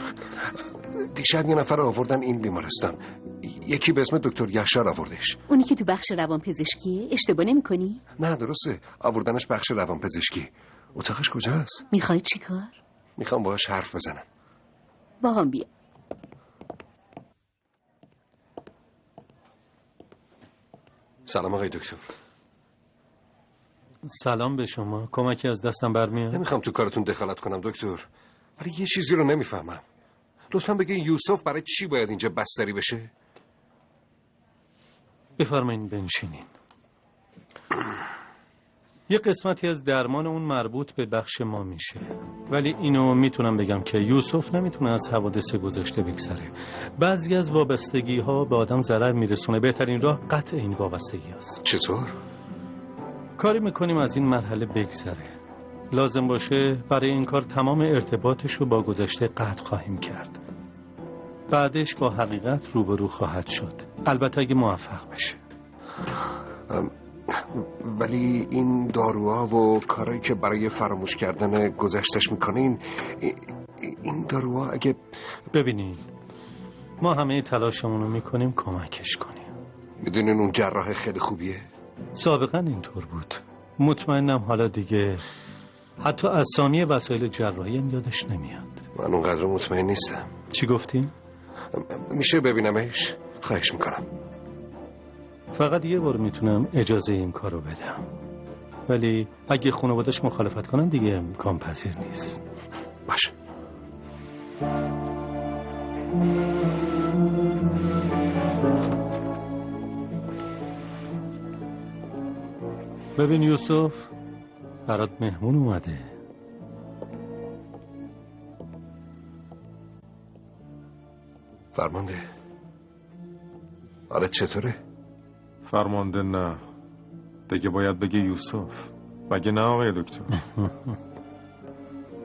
دیشب یه نفر آوردن این بیمارستان. یکی به اسم دکتر یشار آوردش. اونی که تو بخش روانپزشکیه؟ اشتباه نمی کنی؟ نه درسته، آوردنش بخش روانپزشکی. اتاقش کجاست؟ میخوای چی کار؟ میخوام باهاش حرف بزنم. با هم بیا. سلام آقای دکتر. سلام به شما. کمکی از دستم برمیاد؟ نمیخوام تو کارتون دخالت کنم دکتر، ولی یه چیزی رو نمیفهمم. لطفا بگین یوسف برای چی باید اینجا بستری بشه؟ بفرمایین بنشینین. یه قسمتی از درمان اون مربوط به بخش ما میشه، ولی اینو میتونم بگم که یوسف نمیتونه از حوادث گذشته بگذره. بعضی از وابستگی ها به آدم ضرر میرسونه. بهترین راه قطع این وابستگی هست. چطور؟ کاری میکنیم از این مرحله بگذره. لازم باشه برای این کار تمام ارتباطش رو با گذشته قطع خواهیم کرد. بعدش با حقیقت روبرو خواهد شد، البته اگه موفق بشه. ولی این داروها و کارهایی که برای فراموش کردن گذشتش میکنین، این داروها اگه... ببینین ما همه تلاشمون رو میکنیم کمکش کنیم. میدونین اون جراح خیلی خوبیه؟ سابقا اینطور بود. مطمئنم حالا دیگه حتی اسامی وسایل جراحی هم یادش نمیاد. من اونقدر مطمئن نیستم. چی گفتین؟ میشه ببینمش؟ خواهش میکنم. فقط یه بار میتونم اجازه این کارو بدم، ولی اگه خانواده‌اش مخالفت کنن دیگه امکان پذیر نیست. باشه. ببین یوسف، برات مهمون اومده. فرمانده حالت چطوره؟ فرمانده نه، دیگه باید بگه یوسف. مگه نه آقای دکتر؟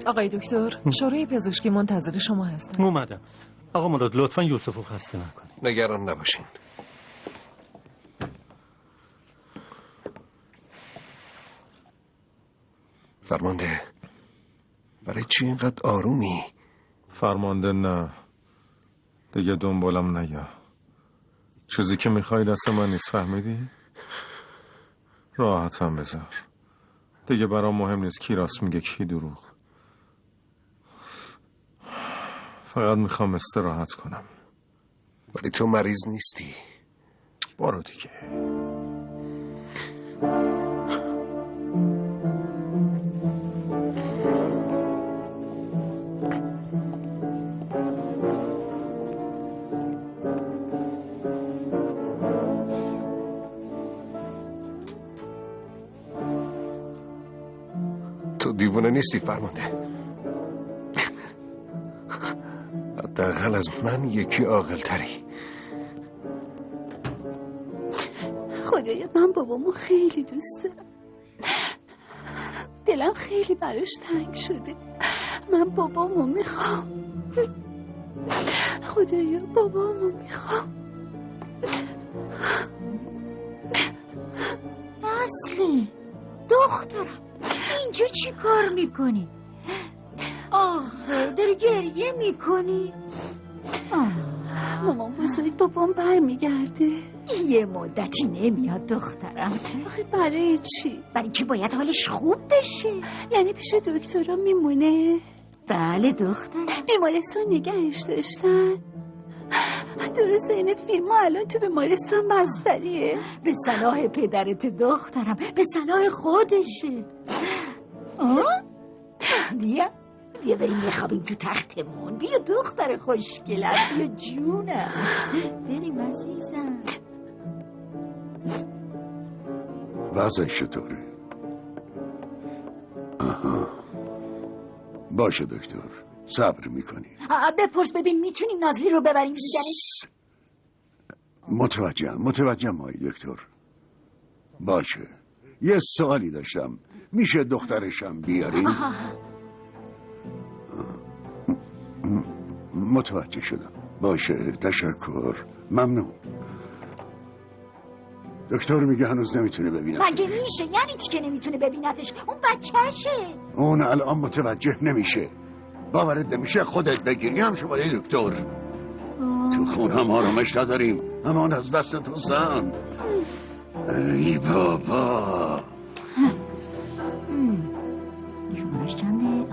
آقای دکتر، شورای پزشکی منتظر شما هستن. اومدم. آقا مراد لطفا یوسفو خسته نکنید. نگران نباشین. فرمانده برای چی اینقدر آرومی؟ فرمانده نه، دیگه دنبالم نیا. چیزی که میخوای دست من نیست، فهمیدی؟ راحتم بذار. دیگه برام مهم نیست کی راست میگه کی دروغ. فقط میخوام استراحت کنم. ولی تو مریض نیستی. برو دیگه. تو دیوونه نیستی فرمانده؟ حداقل از من یکی عاقل‌تری. خدایا من بابامو خیلی دوست دارم. دلم خیلی براش تنگ شده. من بابامو میخوام. خدایا بابامو میخوام. اصلی دخترم اینجا چی کار میکنی؟ آخه داری گریه میکنی؟ مامان بزرگ بابام برمیگرده. یه مدتی نمیاد دخترم. آخه برای چی؟ برای که باید حالش خوب بشه. یعنی پیش دکترا میمونه؟ بله دخترم. بیمارستان نگهش داشتن؟ درست این فیلم الان تو بیمارستان بستریه. به صلاح پدرت دخترم، به صلاح خودشه. بیا بریم بخوابیم تو تختمون. بیا دختر خوشگلم، بیا جونم. بریم عزیزم. وضعش چطوره؟ آها. باشه دکتر، صبر میکنی. بپرس ببین میتونیم نازلی رو ببریم دیدنش. متوجهم آقای دکتر. باشه، یه سوالی داشتم. میشه دخترشم بیارین؟ متوجه شدم. باشه، تشکر، ممنون. دکتر میگه هنوز نمیتونه ببینم. مگه میشه؟ یعنی چی که نمیتونه ببینتش؟ اون بچهشه. اون الان متوجه نمیشه. باورت نمیشه خودت بگیری هم شما دکتر. تو خون هم آرامش نداریم. امان از دست تو زن. ای بابا. شمارش چنده؟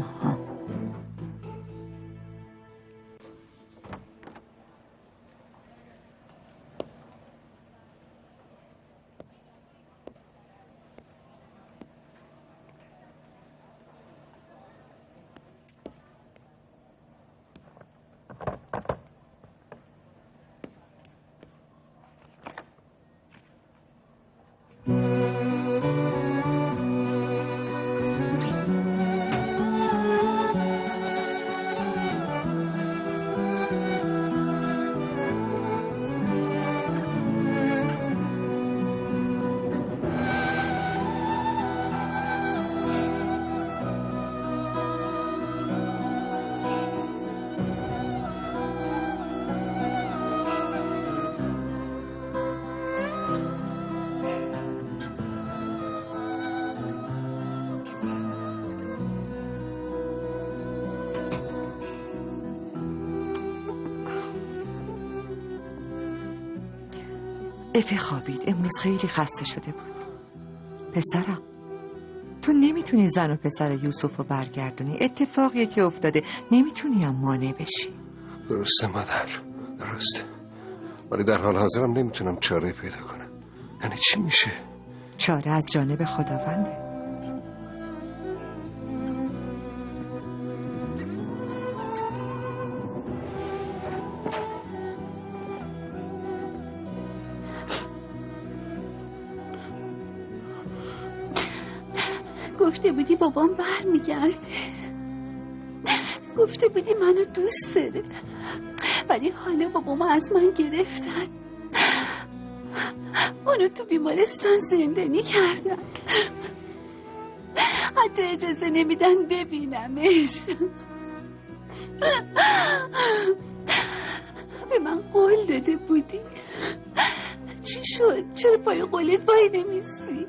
افی خوابید. امروز خیلی خسته شده بود. پسرم، تو نمیتونی زن و پسر یوسف رو برگردونی. اتفاقیه که افتاده، نمیتونی هم مانع بشی. درسته مادر، درسته. ولی در حال حاضرم نمیتونم چاره پیدا کنم. یعنی چی میشه؟ چاره از جانب خداونده. گفته بودی بابام برمیگرده. گفته بودی منو دوست داره. ولی حالا بابامو از من گرفتن. اونو تو بیمارستان زندانی کردن. حتی اجازه نمیدن ببینمش. به من قول داده بودی. چی شد؟ چرا پای قولت وای نمیسی؟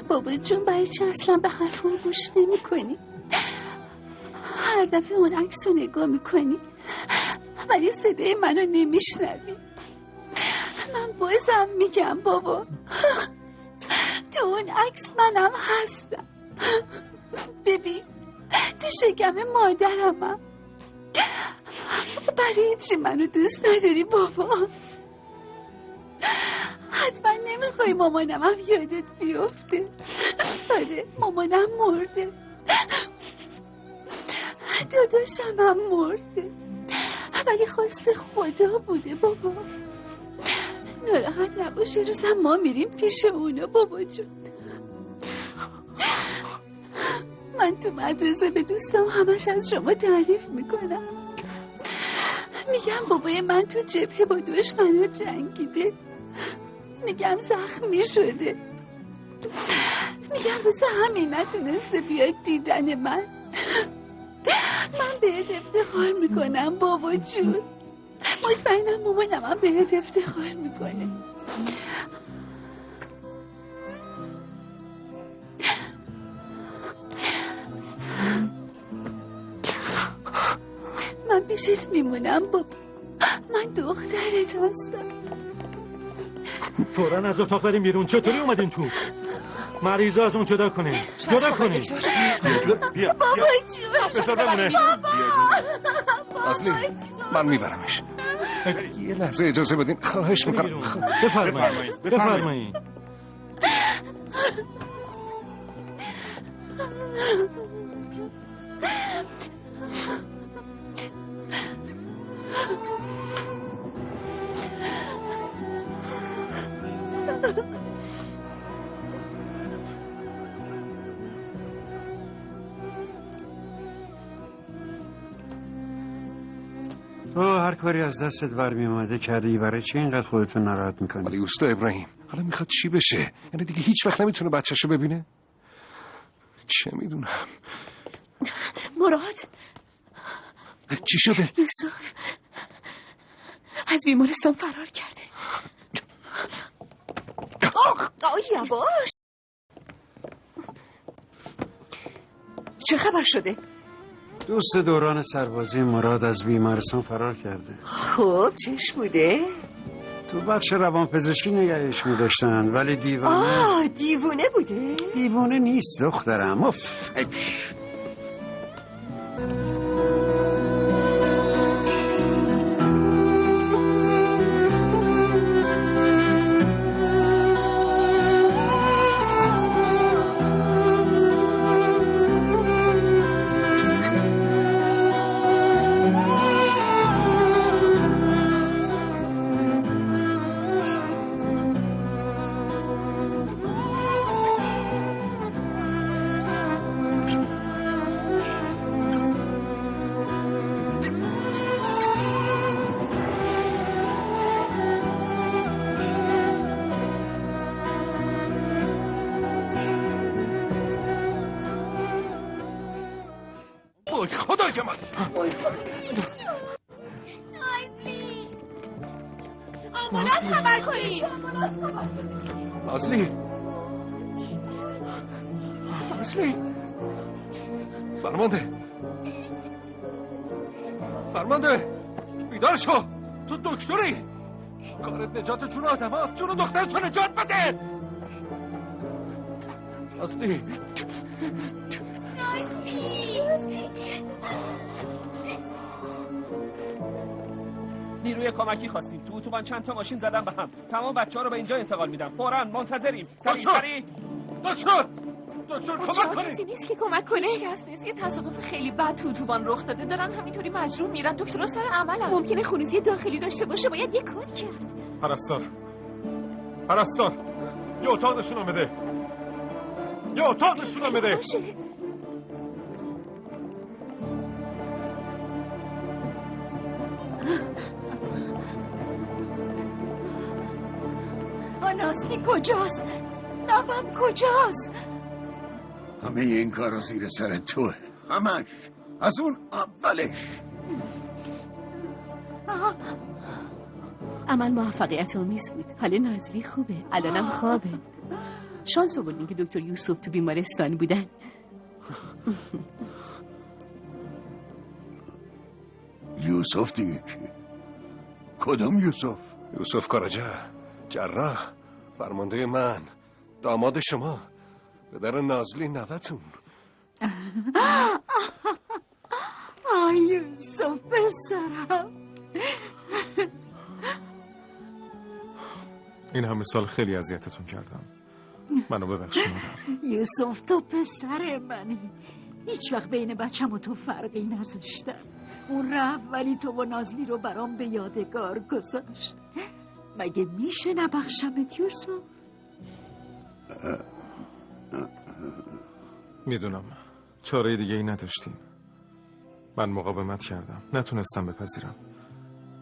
بابا جون برای چه اصلا به حرفم گوش نمی کنی؟ هر دفعه اون عکس رو نگاه میکنی ولی صدای منو نمیشنوی. من بازم میگم بابا تو اون عکس منم هستم. ببین تو شکم مادرمم. برای چی منو دوست نداری بابا؟ حتما نمیخوای مامانم هم یادت بیفته. آره مامانم مرده، داداشم هم مرده، ولی خواست خدا بوده بابا. ناراحت نباشه روزم ما میریم پیش اونا بابا جون. من تو مدرسه به دوستم همش از شما تعریف میکنم. میگم بابای من تو جبهه با دشمنا جنگیده. میگم زخمی شده. میگم واسه همین نتونسته بیاد دیدن من. من بهت افتخار میکنم بابا جون. مطمئنم مامانم هم بهت افتخار میکنه. من پیشت میمونم بابا. من دخترت هستم. فوراً از اتاق بریم بیرون. چطوری اومدین تو؟ مریضا از اون جدا کنین. جدا کنین. بیا بابا جون بذار بمونه. بابا نازلی من میبرمش. یه لحظه اجازه بدین خواهش میکنم. بفرمایید بفرمایید. تو هر کاری از دستت برمی اومده کردی، برای چی اینقدر خودتون ناراحت میکنی؟ ولی اوستا ابراهیم حالا میخواد چی بشه؟ یعنی دیگه هیچ وقت نمیتونه بچه‌شو ببینه؟ چه میدونم. مراد چی شده؟ یوسف از بیمارستان فرار کرده. یواش. چه خبر شده؟ دوست دوران سربازی مراد از بیمارستان فرار کرده. خب چش بوده؟ تو بخش روانپزشکی نگهش می‌داشتن ولی دیوانه. دیوونه بوده؟ دیوانه نیست دخترم. اف. خدای من آمانت خبر کنید. نازلی فرمانده بیدار شو. تو دکتری. کارت نجات جون آدم هست. جون دخترتو نجات بده. نازلی نیروی کمکی خواستیم. تو اتوبان چند تا ماشین زدن به هم. تمام بچه‌ها رو به اینجا انتقال میدم. فوراً منتظریم. سریع دکتر کمک کنید. کسی نیست که کمک کنه. هیچ کس نیست. یه تصادف خیلی بد تو اتوبان رخ داده. دارن همینطوری مجروح میرن. دکترها سر عملن. ممکنه خونریزی داخلی داشته باشه. باید یه کاری کرد. پرستار یه اتاقشون آمده. نازلی کجاست؟ نوام کجاست؟ همه این کارا زیر سر توه. همش از اون اولش. عمل موفقیت آمیز بود. حالا نازلی خوبه. الانم خوابه. شانس آوردین که دکتر یوسف تو بیمارستان بودن. یوسف دیگه کی؟ کدوم یوسف؟ یوسف کاراجا، جراح، فرمانده من، داماد شما، پدر نازلی نوتون. یوسف پسرم. این همه سال خیلی اذیتتون کردم، منو ببخشید. یوسف تو پسر منی، هیچ وقت بین بچم و تو فرقی نذاشتم. اون رفت ولی تو و نازلی رو برام به یادگار گذاشت. مگه میشه نبخشمت یوسف؟ میدونم چاره دیگه ای نداشتیم. من مقاومت کردم، نتونستم بپذیرم،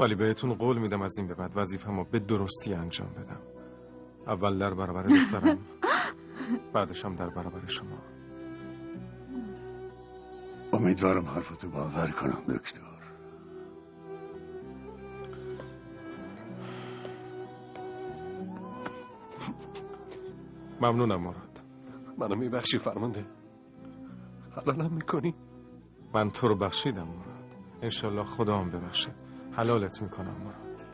ولی بهتون قول میدم از این به بعد وظیفه‌مو به درستی انجام بدم. اول در برابر دخترم، بعدشم در برابر شما. امیدوارم حرفتو باور کنم دکتر. ممنونم مراد. منو میبخشی فرمانده؟ حلالم میکنی؟ من تو رو بخشیدم مراد، انشالله خدا هم ببخشه. حلالت میکنم مراد.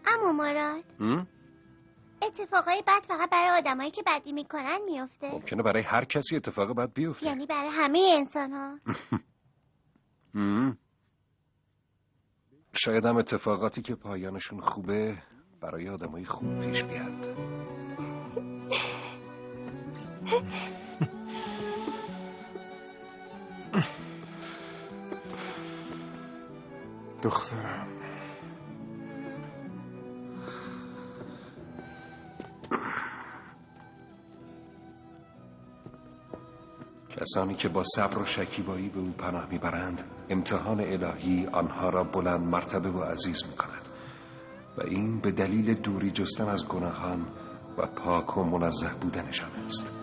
اما مراد، اتفاقای بد فقط برای آدمایی که بدی میکنن میفته؟ ممکنه برای هر کسی اتفاق بد بیفته. یعنی برای همه انسان ها؟ شاید هم اتفاقاتی که پایانشون خوبه برای آدمای خوب پیش بیاد. دخترم، کسانی که با صبر و شکیبایی به او پناه میبرند، امتحان الهی آنها را بلند مرتبه و عزیز میکند و این به دلیل دوری جستن از گناهان و پاک و منزه بودنشان است.